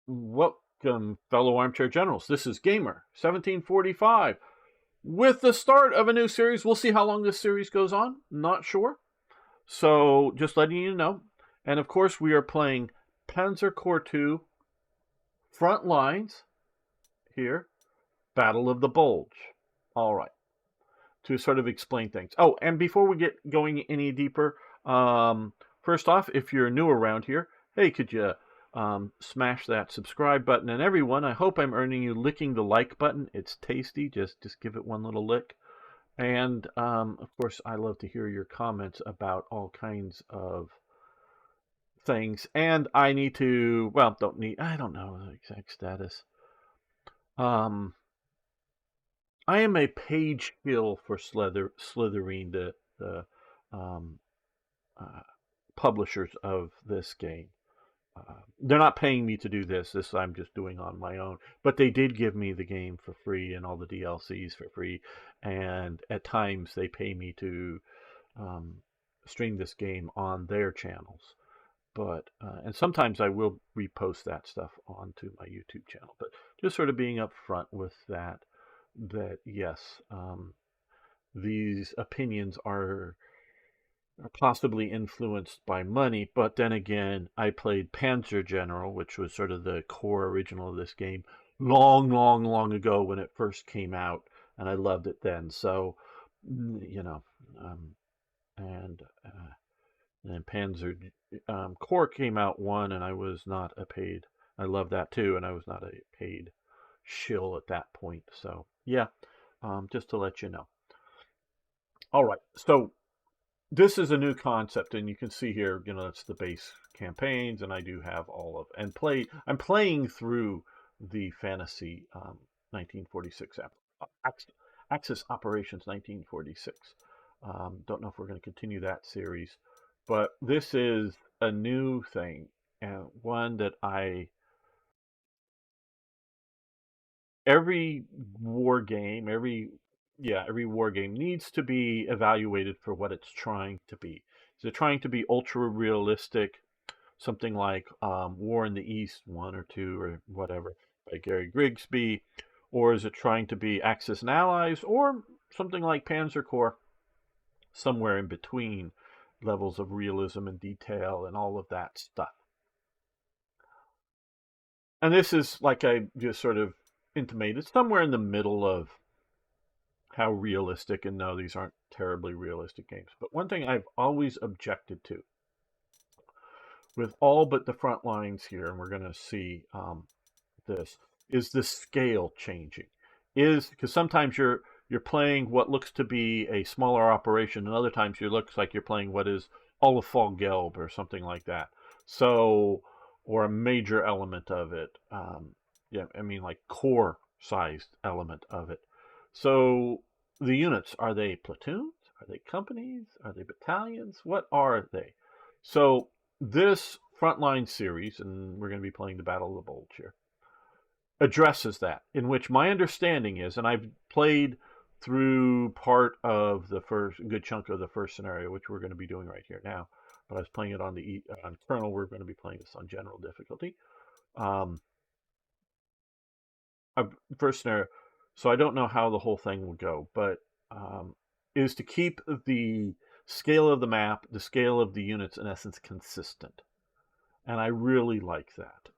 Welcome, fellow armchair generals. This is Gamer 1745 with the start of a new series. We'll see how long this series goes on. Not sure. So just letting you know. And of course, we are playing Panzer Corps 2 Front Lines here, Battle of the Bulge. All right. To sort of explain things. Oh, and before we get going any deeper, first off, if you're new around here, hey, could you smash that subscribe button? And everyone, I hope I'm earning you licking the like button. It's tasty. Just give it one little lick. And of course, I love to hear your comments about all kinds of things. And I need to, well, I don't know the exact status. I am a page hill for Slytherin, the um, publishers of this game. They're not paying me to do this. This I'm just doing on my own. But they did give me the game for free and all the DLCs for free. And at times they pay me to stream this game on their channels. But and sometimes I will repost that stuff onto my YouTube channel. But just sort of being upfront with that yes, these opinions are possibly influenced by money, but then again, I played Panzer General, which was sort of the core original of this game, long ago when it first came out, and I loved it then. So, you know, and then Panzer Corps came out one, and I was not a paid. I love that too, and I was not a paid shill at that point. So yeah, just to let you know. All right, so this is a new concept, and you can see here, it's the base campaigns, and I do have all of and I'm playing through the fantasy 1946 Axis Operations 1946. Don't know if we're going to continue that series, but this is a new thing, and one that every war game needs to be evaluated for what it's trying to be. Is it trying to be ultra realistic, something like War in the East 1 or 2 or whatever by Gary Grigsby, or is it trying to be Axis and Allies, or something like Panzer Corps, somewhere in between levels of realism and detail and all of that stuff. And this is, like I just sort of intimated, somewhere in the middle of how realistic, and no, these aren't terribly realistic games. But one thing I've always objected to with all but the front lines here, and we're going to see this, is the scale changing. Because sometimes you're playing what looks to be a smaller operation, and other times it looks like you're playing what is all of Fall Gelb or something like that. So, or a major element of it. Yeah, I mean, like core-sized element of it. So the units, are they platoons? Are they companies? Are they battalions? What are they? So this Frontline series, and we're going to be playing the Battle of the Bulge here, addresses that, in which my understanding is, and I've played through part of the good chunk of the first scenario, which we're going to be doing right here now, but I was playing it on on Kernel. We're going to be playing this on general difficulty. First scenario, so I don't know how the whole thing will go, but is to keep the scale of the map, the scale of the units, in essence, consistent. And I really like that.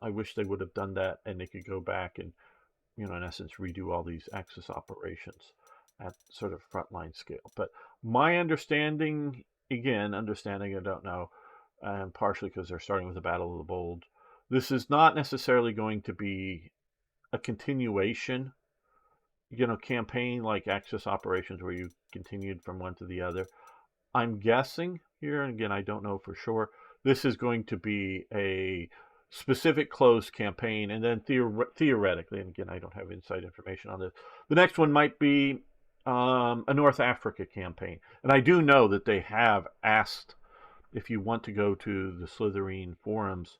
I wish they would have done that, and they could go back and, in essence, redo all these Axis operations at sort of frontline scale. But my understanding, I don't know, and partially because they're starting with the Battle of the Bulge, this is not necessarily going to be a continuation, campaign like Axis operations where you continued from one to the other. I'm guessing here, and again, I don't know for sure, this is going to be a specific closed campaign, and then theoretically, and again, I don't have inside information on this, the next one might be a North Africa campaign. And I do know that they have asked, if you want to go to the Slytherin forums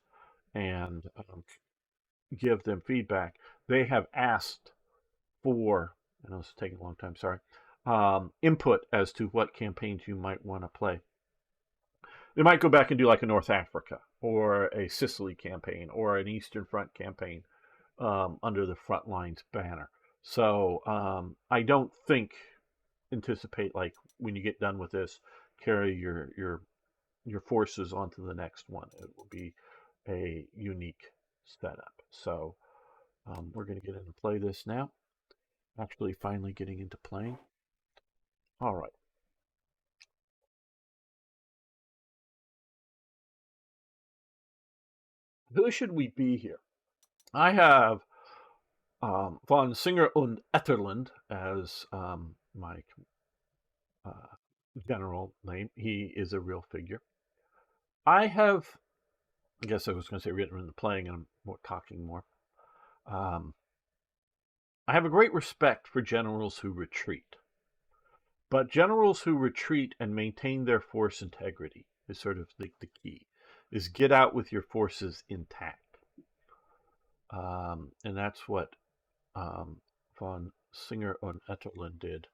and give them feedback, they have asked for, and it's taking a long time, sorry, input as to what campaigns you might want to play. They might go back and do like a North Africa or a Sicily campaign or an Eastern Front campaign under the front lines banner. So I don't anticipate, like, when you get done with this, carry your forces onto the next one. It will be a unique setup. So we're going to get into play this now. Actually, finally getting into playing. All right. Who should we be here? I have von Singer und Etterland as my general name. He is a real figure. I guess I was going to say written in the playing, and I'm talking more. I have a great respect for generals who retreat. But generals who retreat and maintain their force integrity is sort of the key, is get out with your forces intact. And that's what von Singer und Etterland did.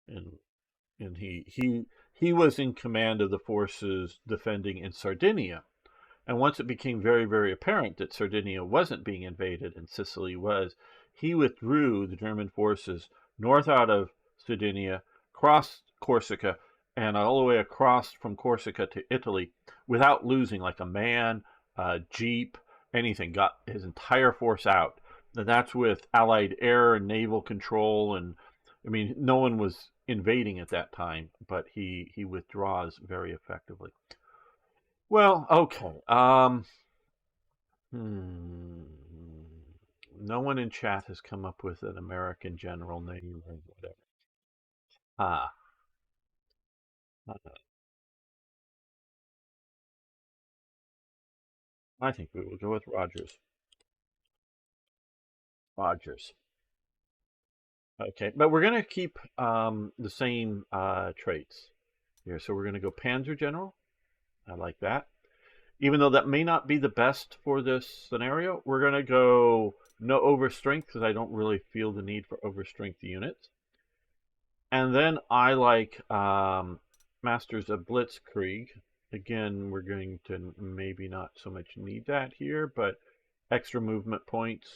And he was in command of the forces defending in Sardinia. And once it became very, very apparent that Sardinia wasn't being invaded and Sicily was, he withdrew the German forces north out of Sardinia, crossed Corsica, and all the way across from Corsica to Italy without losing like a man, a jeep, anything. Got his entire force out. And that's with Allied air and naval control. And I mean, no one was invading at that time, but he withdraws very effectively. Well, okay. No one in chat has come up with an American general name or whatever. Ah, I think we will go with Rogers. Rogers. Okay, but we're going to keep the same traits here. So we're going to go Panzer General. I like that. Even though that may not be the best for this scenario, we're going to go no overstrength because I don't really feel the need for overstrength units. And then I like Masters of Blitzkrieg. Again, we're going to maybe not so much need that here, but extra movement points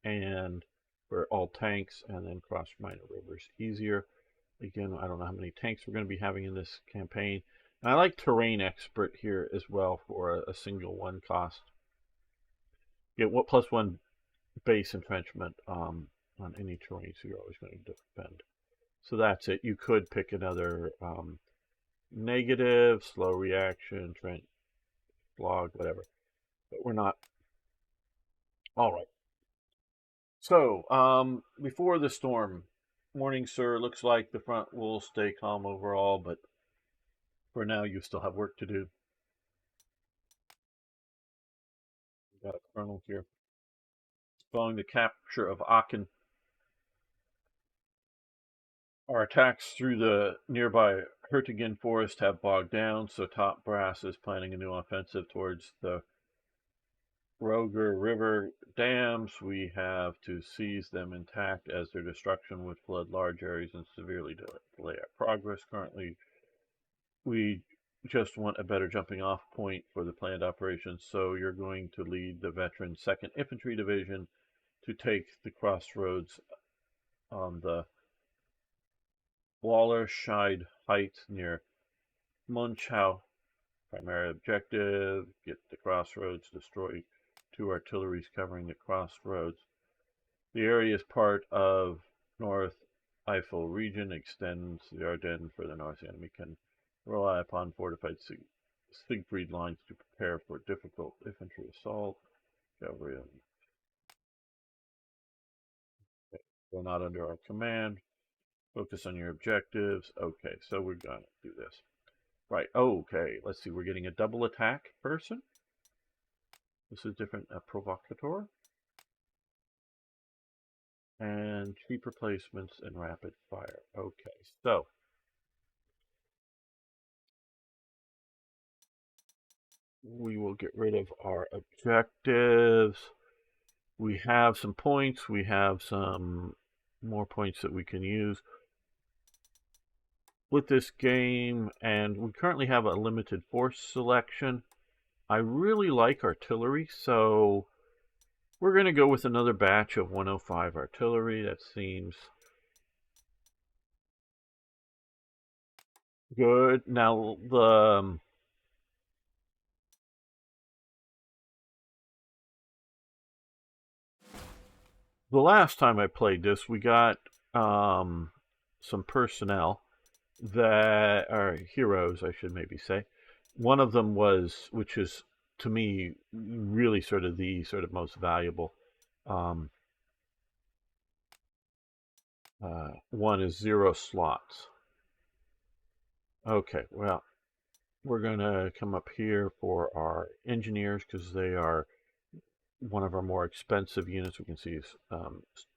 and for all tanks, and then cross minor rivers easier. Again, I don't know how many tanks we're going to be having in this campaign. And I like Terrain Expert here as well for a single one cost. Get +1 base entrenchment on any terrain, so you're always going to defend. So that's it. You could pick another negative, slow reaction, trench, log, whatever. But we're not. All right. So, before the storm, morning, sir. Looks like the front will stay calm overall, but for now, you still have work to do. We've got a colonel here. Following the capture of Aachen, our attacks through the nearby Hertingen forest have bogged down, so Top Brass is planning a new offensive towards the Roger River dams. We have to seize them intact, as their destruction would flood large areas and severely delay our progress. Currently, we just want a better jumping off point for the planned operations, so you're going to lead the veteran 2nd Infantry Division to take the crossroads on the Wallerscheid Heights near Munchau. Primary objective, get the crossroads, destroy 2 artilleries covering the crossroads. The area is part of North Eifel region, extends the Ardennes further north. The enemy can rely upon fortified Siegfried lines to prepare for difficult infantry assault. Cavalry, they're not under our command. Focus on your objectives. Okay, so we're going to do this. Right, okay, let's see. We're getting a double attack person. This is different, provocateur. And cheap replacements and rapid fire. Okay, so we will get rid of our objectives. We have some points. We have some more points that we can use with this game, and we currently have a limited force selection. I really like artillery, so we're going to go with another batch of 105 artillery. That seems good. Now, the last time I played this, we got some personnel that are heroes, I should maybe say. One of them was, which is to me really sort of the most valuable. Um, one is 0 slots. Okay, well, we're going to come up here for our engineers because they are one of our more expensive units. We can see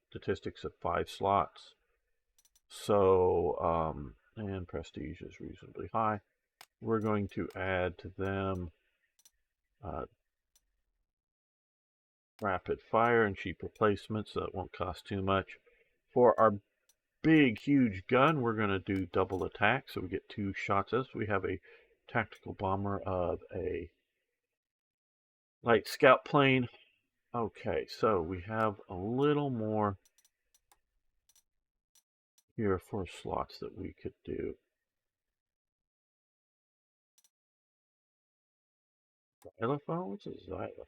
statistics of 5 slots. So, and prestige is reasonably high. We're going to add to them rapid fire and cheap replacements, so it won't cost too much. For our big, huge gun, we're going to do double attack, so we get 2 shots at us. We have a tactical bomber of a light scout plane. Okay, so we have a little more here for slots that we could do. Xylophone? What's a xylophone?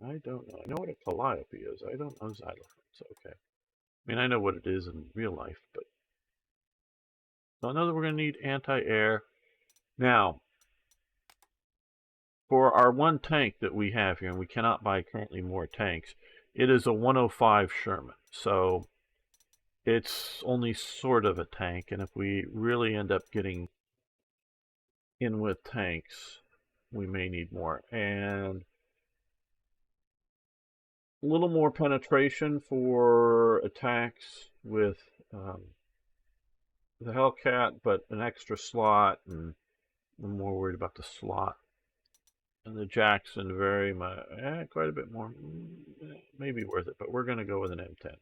I don't know. I know what a calliope is. I don't know xylophones. Okay. I mean, I know what it is in real life, but I know that we're going to need anti-air. Now, for our one tank that we have here, and we cannot buy currently more tanks, it is a 105 Sherman. So it's only sort of a tank, and if we really end up getting in with tanks, we may need more. And a little more penetration for attacks with the Hellcat, but an extra slot, and I'm more worried about the slot. And the Jackson, very much, quite a bit more, maybe worth it, but we're going to go with an M10.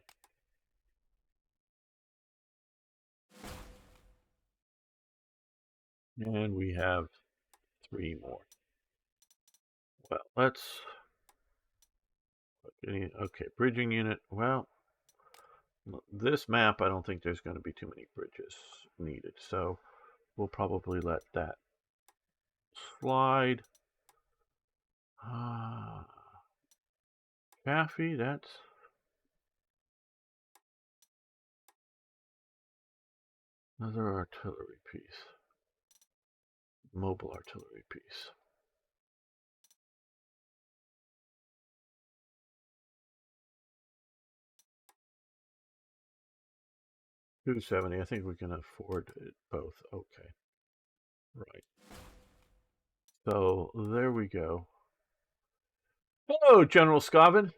And we have 3 more. Well, let's, okay, bridging unit. Well, this map, I don't think there's going to be too many bridges needed, so we'll probably let that slide. Chaffee, that's another artillery piece. Mobile artillery piece. $270. I think we can afford it both. Okay. Right. So there we go. Hello, General Scavin.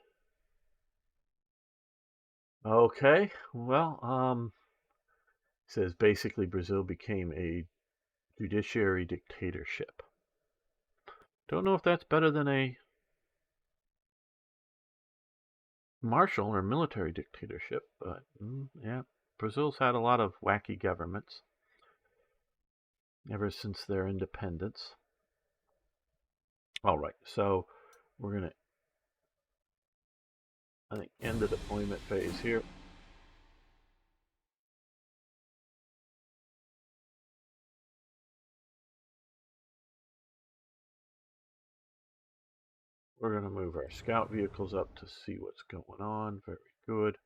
Okay. Well, it says basically Brazil became a judiciary dictatorship. Don't know if that's better than a martial or military dictatorship, but yeah, Brazil's had a lot of wacky governments ever since their independence. All right, so we're going to, I think, end the deployment phase here. We're going to move our scout vehicles up to see what's going on. Very good.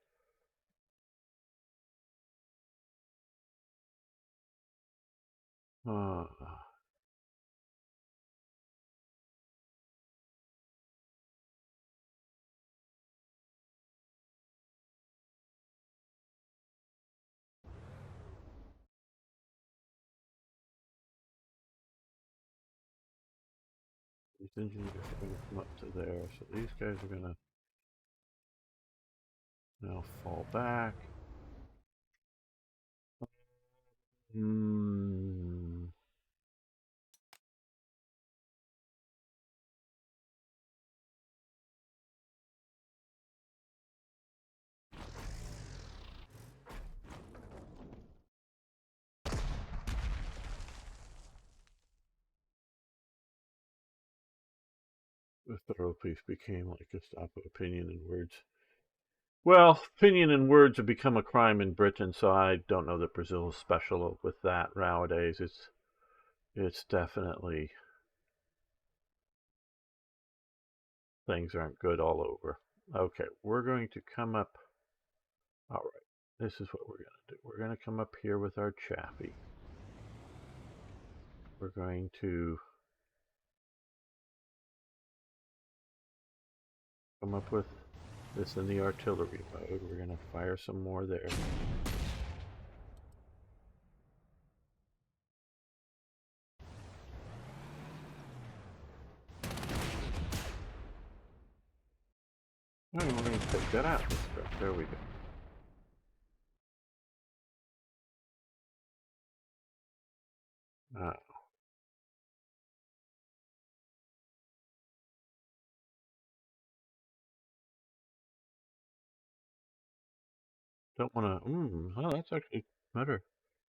These engineers are going to come up to there, so these guys are going to now fall back. The thorough piece became like a stop of opinion and words. Well, opinion and words have become a crime in Britain, so I don't know that Brazil is special with that nowadays. It's definitely, things aren't good all over. Okay, we're going to come up. All right, this is what we're going to do. We're going to come up here with our Chaffee. We're going to come up with this in the artillery mode. We're going to fire some more there. Oh, we're going to take that out. There we go. Don't want to. Oh, that's actually better.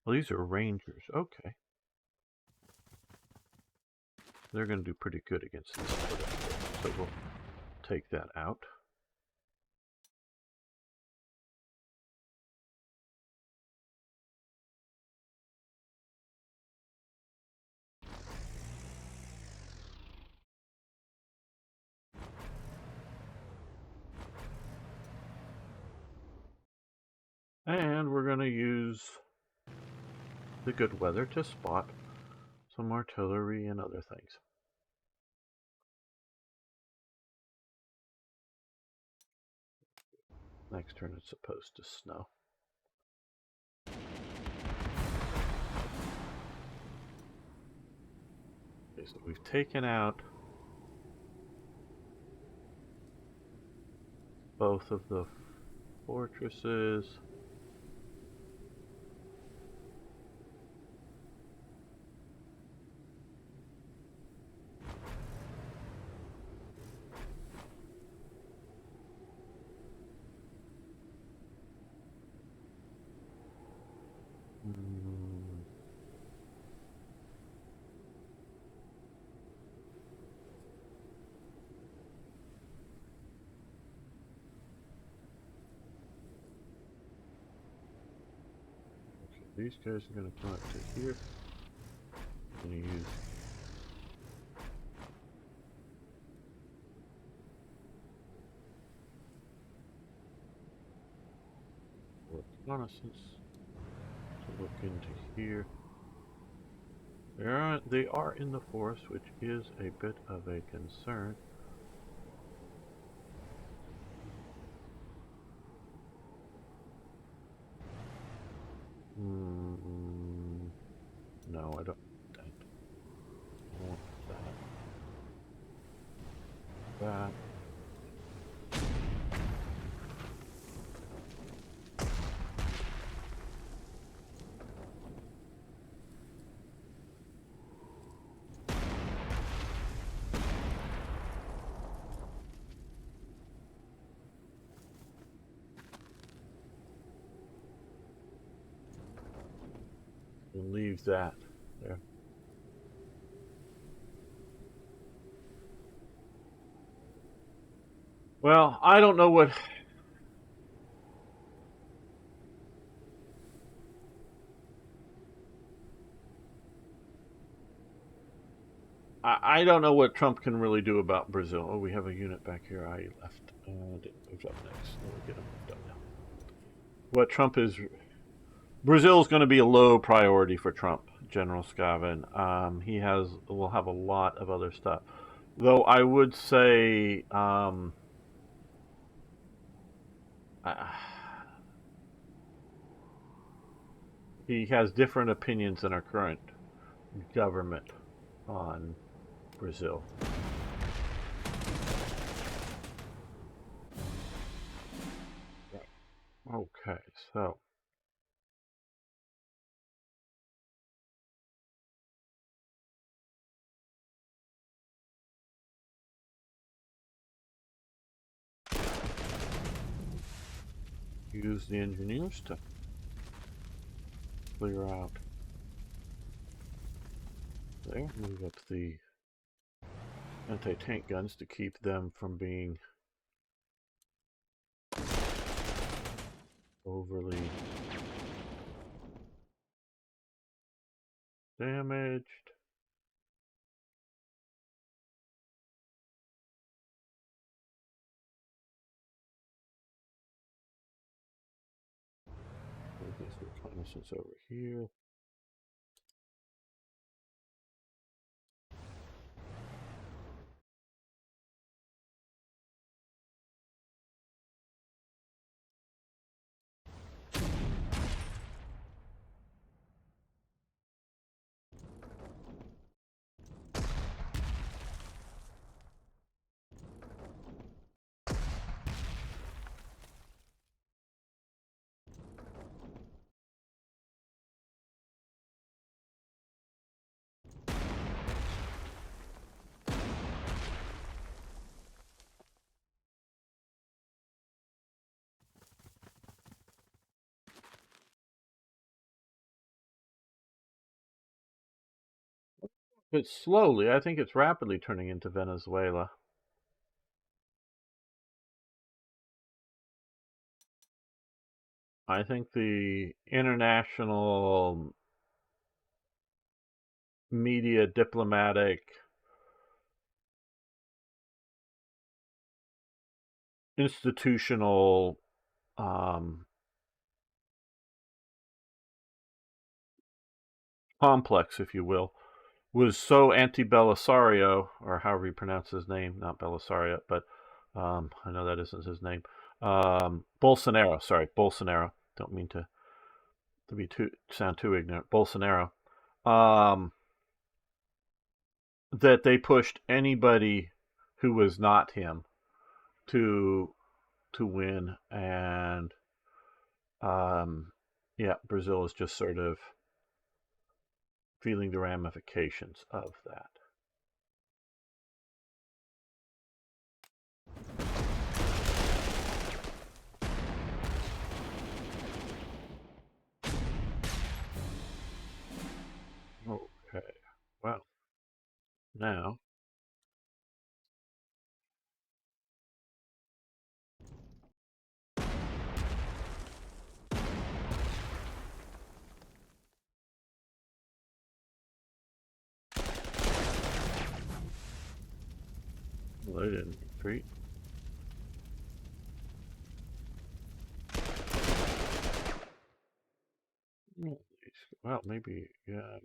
Well, these are rangers. Okay. They're going to do pretty good against this. So we'll take that out. And we're going to use the good weather to spot some artillery and other things. Next turn it's supposed to snow. Okay, so we've taken out both of the fortresses. These guys are going to come up to here. I'm going to use reconnaissance to look into here. They are in the forest, which is a bit of a concern. No, I don't want that. That. We'll leave that there. Well, I don't know what... I don't know what Trump can really do about Brazil. Oh, we have a unit back here. I left. Didn't move up next. We'll get him moved up now. What Trump is... Brazil's going to be a low priority for Trump, General Scaven. Will have a lot of other stuff. Though I would say... he has different opinions than our current government on Brazil. Okay, so use the engineers to clear out there. Move up the anti-tank guns to keep them from being overly damaged. This reconnaissance over here. But slowly, I think it's rapidly turning into Venezuela. I think the international media, diplomatic, institutional complex, if you will, was so anti-Belisario, or however you pronounce his name, not Belisario, but I know that isn't his name. Bolsonaro, sorry, Bolsonaro. Don't mean to be sound too ignorant. Bolsonaro. Um, that they pushed anybody who was not him to win, and yeah, Brazil is just sort of feeling the ramifications of that. Okay, well, now well, they didn't retreat. Well, maybe, yeah.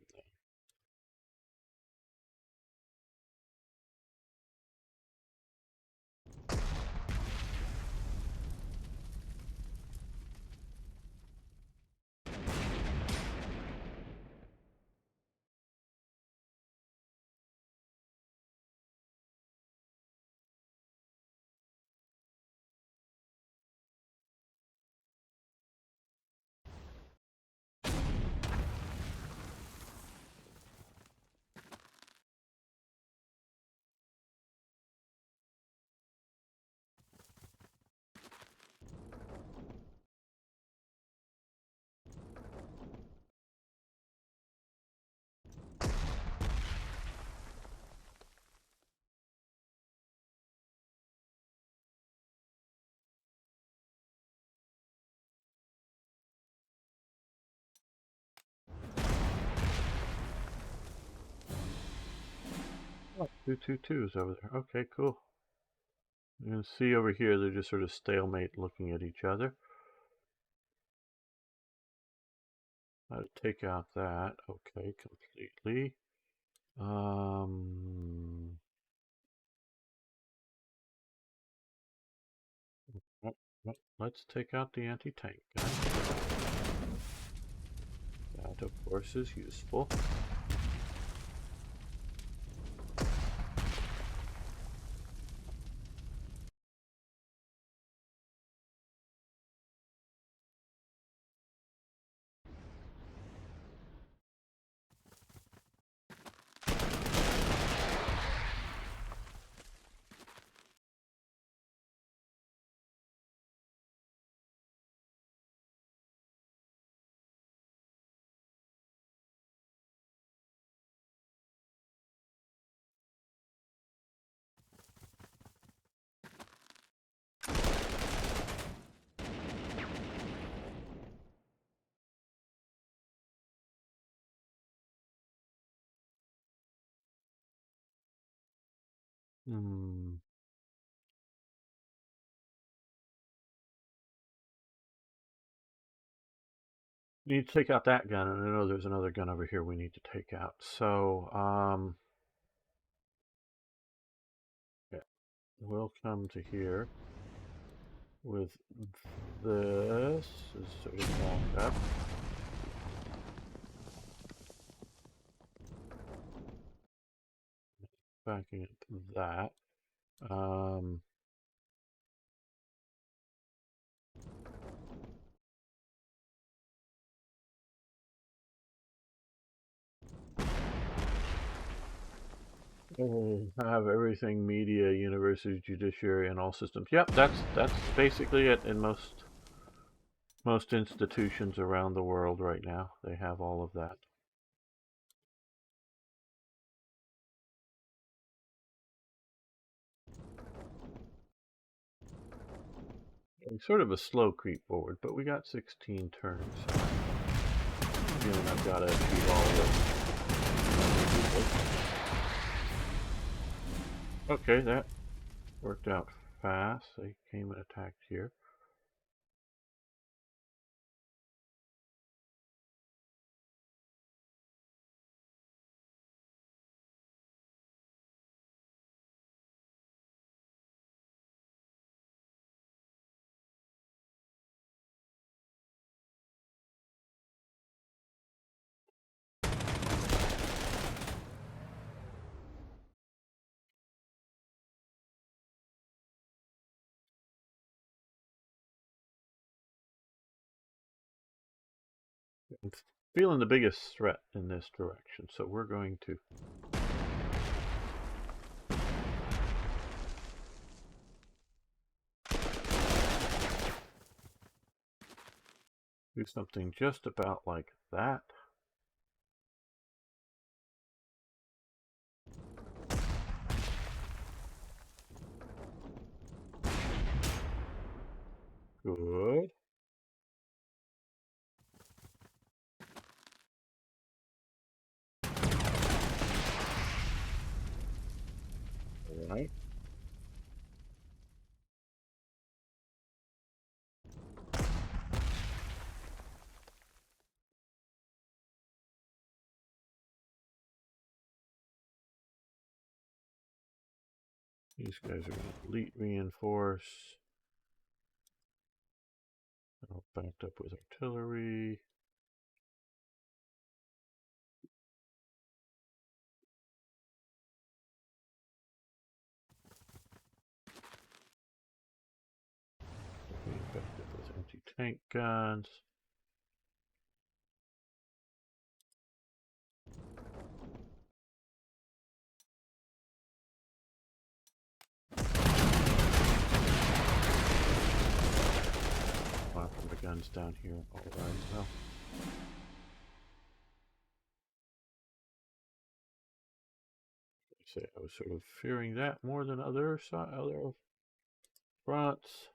Oh, 222s over there. Okay, cool. You can see over here, they're just sort of stalemate looking at each other. How to take out that. Okay, completely. Let's take out the anti-tank gun. That, of course, is useful. Hmm. Need to take out that gun, and I know there's another gun over here we need to take out. So, yeah, we'll come to here with this is sort of backed up. Backing up that. Have everything: media, university, judiciary, and all systems. Yep, that's basically it in most institutions around the world right now. They have all of that. It's sort of a slow creep forward, but we got 16 turns. So I'm feeling I've got to achieve all of it. Okay, that worked out fast. They came and attacked here. I'm feeling the biggest threat in this direction, so we're going to do something just about like that. Good. All right. These guys are going to elite reinforce. All backed up with artillery. Being backed up with anti-tank guns. From the guns down here. All right, well. Say I was sort of fearing that more than other fronts.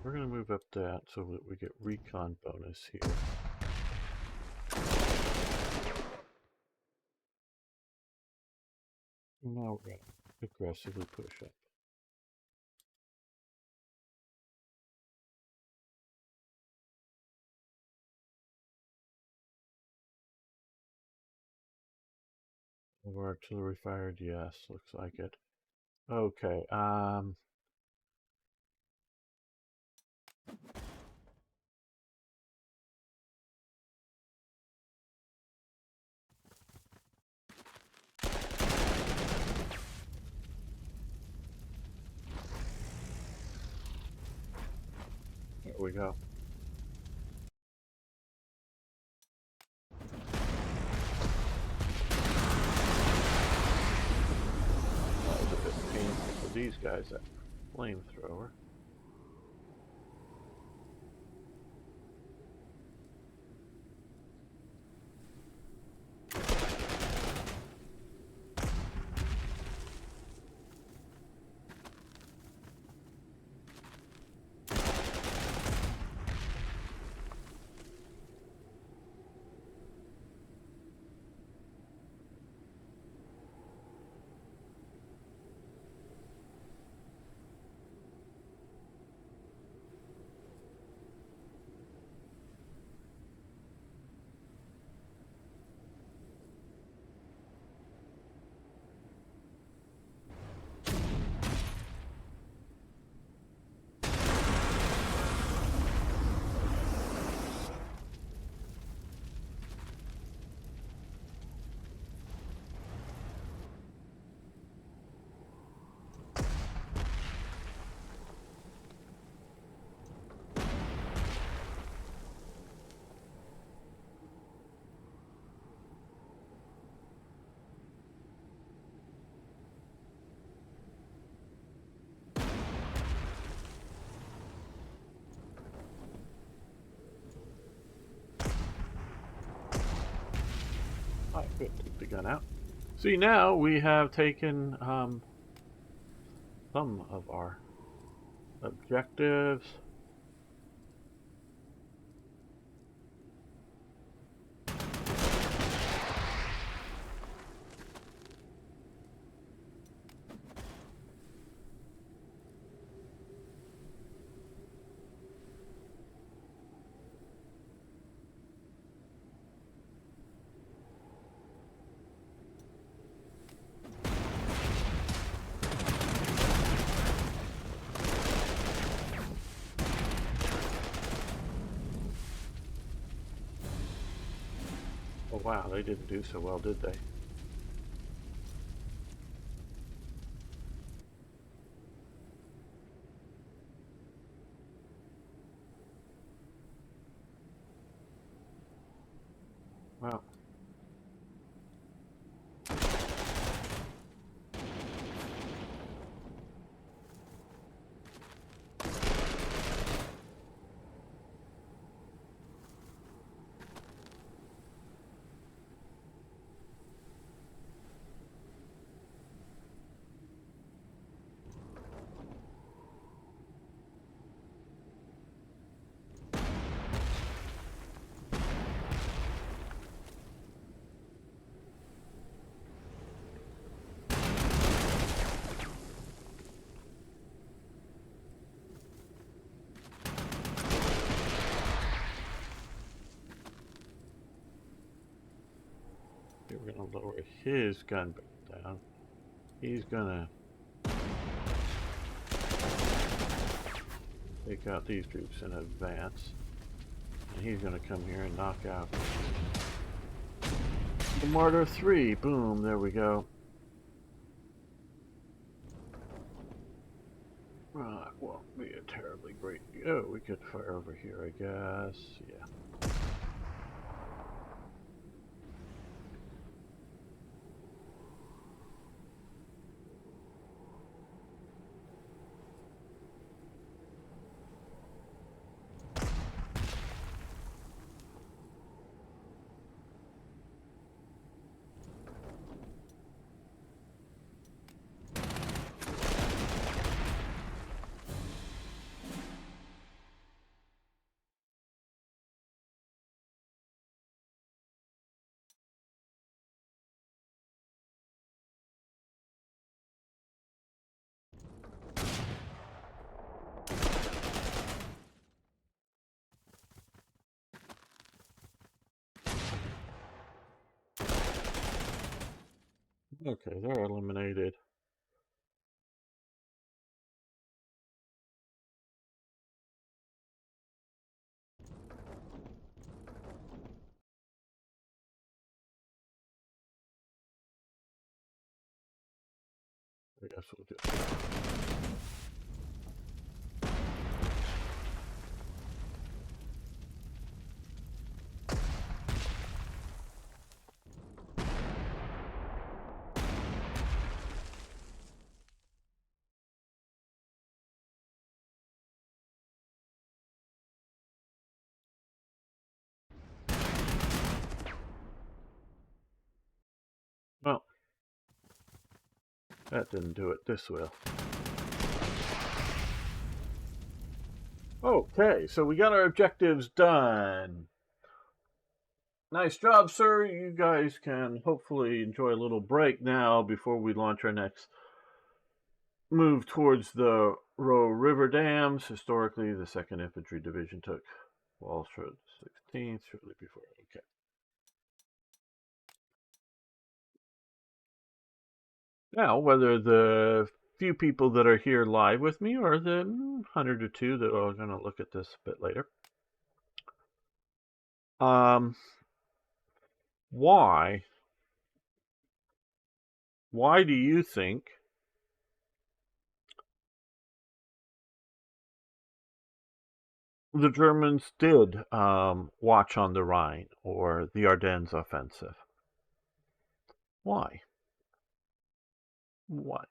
We're going to move up that so that we get recon bonus here. Now we're going to aggressively push up. Have our artillery fired? Yes, looks like it. Okay. There we go. That was a bit painful for these guys. That flamethrower. All right, good. Take the gun out. See, now we have taken some of our objectives. Oh wow, they didn't do so well, did they? Well, we're gonna lower his gun back down. He's gonna take out these troops in advance. And he's gonna come here and knock out the Martyr 3. Boom, there we go. Right, won't be a terribly great... Oh, we could fire over here, I guess. Yeah. Okay, they're eliminated. I guess we'll do it. Well, that didn't do it. This will. Okay, so we got our objectives done. Nice job, sir. You guys can hopefully enjoy a little break now before we launch our next move towards the Roe River dams. Historically, the 2nd Infantry Division took Walsh Road 16th, shortly before. Okay. Now, whether the few people that are here live with me or the 100 or 2 that are going to look at this a bit later, why do you think the Germans did watch on the Rhine or the Ardennes Offensive? Why? Why?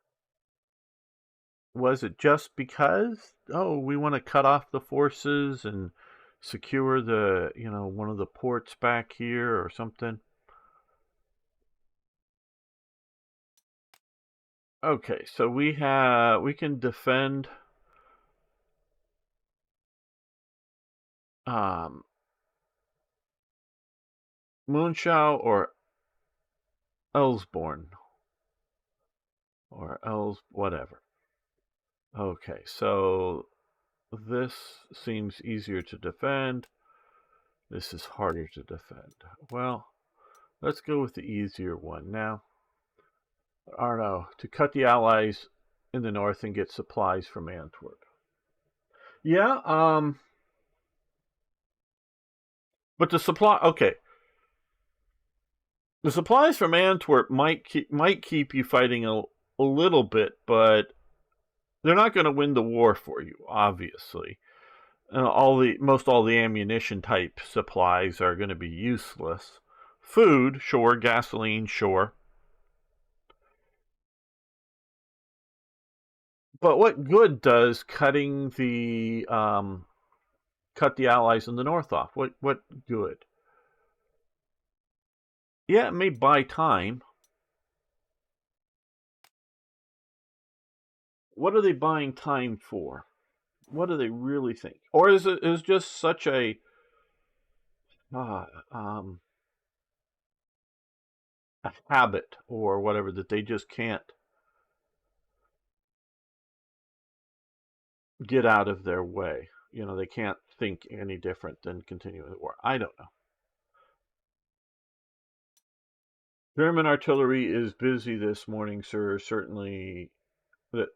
Was it just because, oh, we want to cut off the forces and secure the, one of the ports back here or something? Okay, so we can defend Moonshau or Elsborn or whatever. Okay, so this seems easier to defend. This is harder to defend. Well, let's go with the easier one now. Arno, to cut the Allies in the north and get supplies from Antwerp. Yeah, but the supplies from Antwerp might keep you fighting a little bit, but they're not going to win the war for you, obviously. All the ammunition type supplies are going to be useless. Food, sure. Gasoline, sure. But what good does cutting the cut the Allies in the north off? What good? Yeah, it may buy time. What are they buying time for? What do they really think? Or is it just such a habit or whatever that they just can't get out of their way? They can't think any different than continuing the war. I don't know. German artillery is busy this morning, sir. Certainly,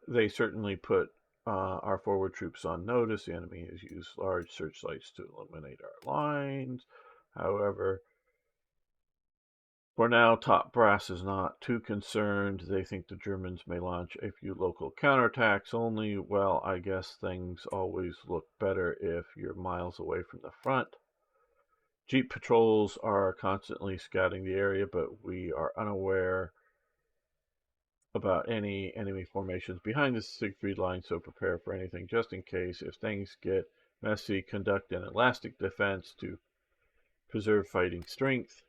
they certainly put our forward troops on notice. The enemy has used large searchlights to illuminate our lines. However, for now, top brass is not too concerned. They think the Germans may launch a few local counterattacks only. Well, I guess things always look better if you're miles away from the front. Jeep patrols are constantly scouting the area, but we are unaware about any enemy formations behind the Siegfried line, so prepare for anything just in case. If things get messy, conduct an elastic defense to preserve fighting strength.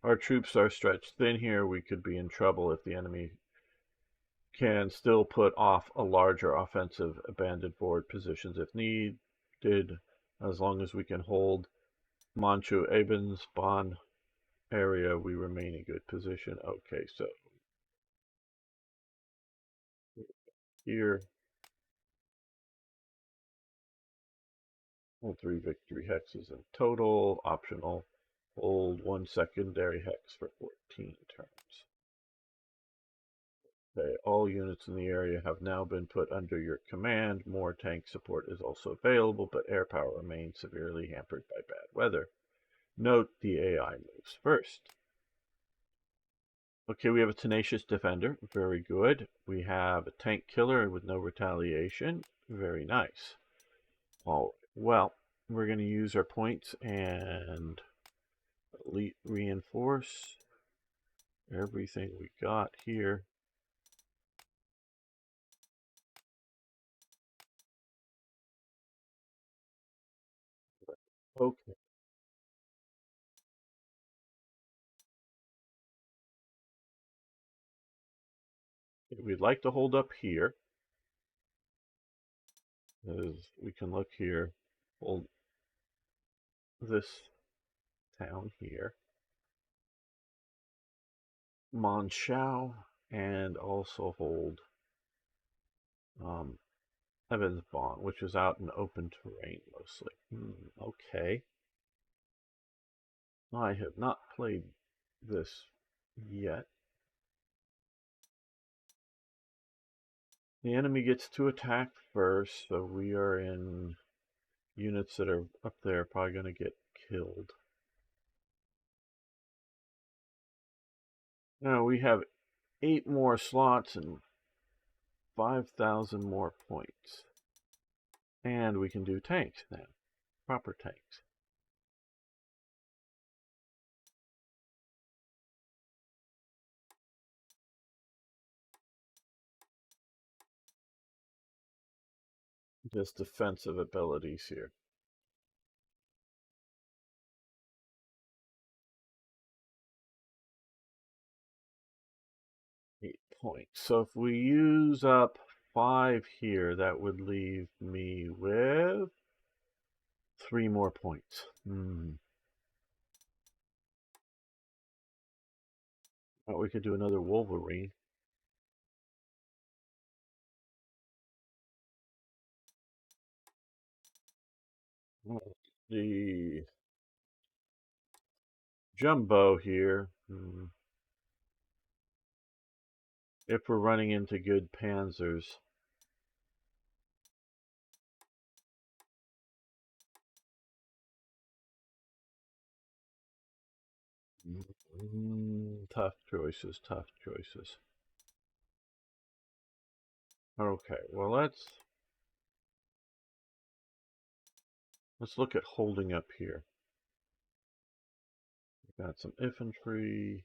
Our troops are stretched thin here. We could be in trouble if the enemy can still put off a larger offensive, abandoned forward positions if needed, as long as we can hold Manchu Ebens Bonn area, we remain in good position. Okay, so here, hold 3 victory hexes in total, optional, hold 1 secondary hex for 14 turns. Okay, all units in the area have now been put under your command. More tank support is also available, but air power remains severely hampered by bad weather. Note the AI moves first. Okay, we have a tenacious defender. Very good. We have a tank killer with no retaliation. Very nice. All right. Well, we're going to use our points and reinforce everything we got here. Okay. We'd like to hold up here. As we can look here, hold this town here, Monschau, and also hold Evans Bond, which is out in open terrain mostly. Okay. I have not played this yet. The enemy gets to attack first, so we are in units that are up there probably going to get killed. Now we have 8 more slots and 5,000 more points. And we can do tanks now, proper tanks. Just defensive abilities here. Points. So if we use up 5 here, that would leave me with 3 more points. Well, we could do another Wolverine. The Jumbo here. If we're running into good panzers. Tough choices, tough choices. Okay, well let's look at holding up here. We've got some infantry.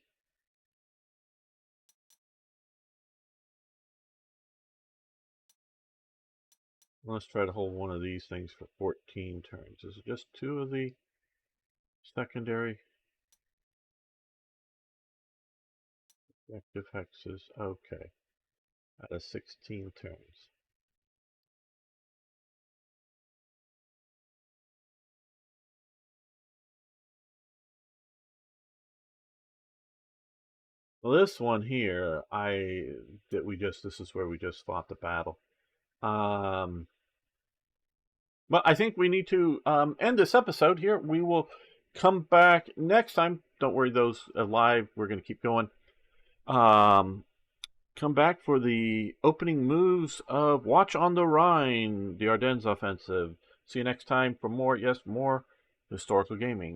Let's try to hold one of these things for 14 turns. Is it just 2 of the secondary objective hexes? Okay, out of 16 turns. Well, this one here, this is where we just fought the battle. But I think we need to end this episode here. We will come back next time. Don't worry, those are live. We're going to keep going. Come back for the opening moves of Watch on the Rhine, the Ardennes Offensive. See you next time for more historical gaming.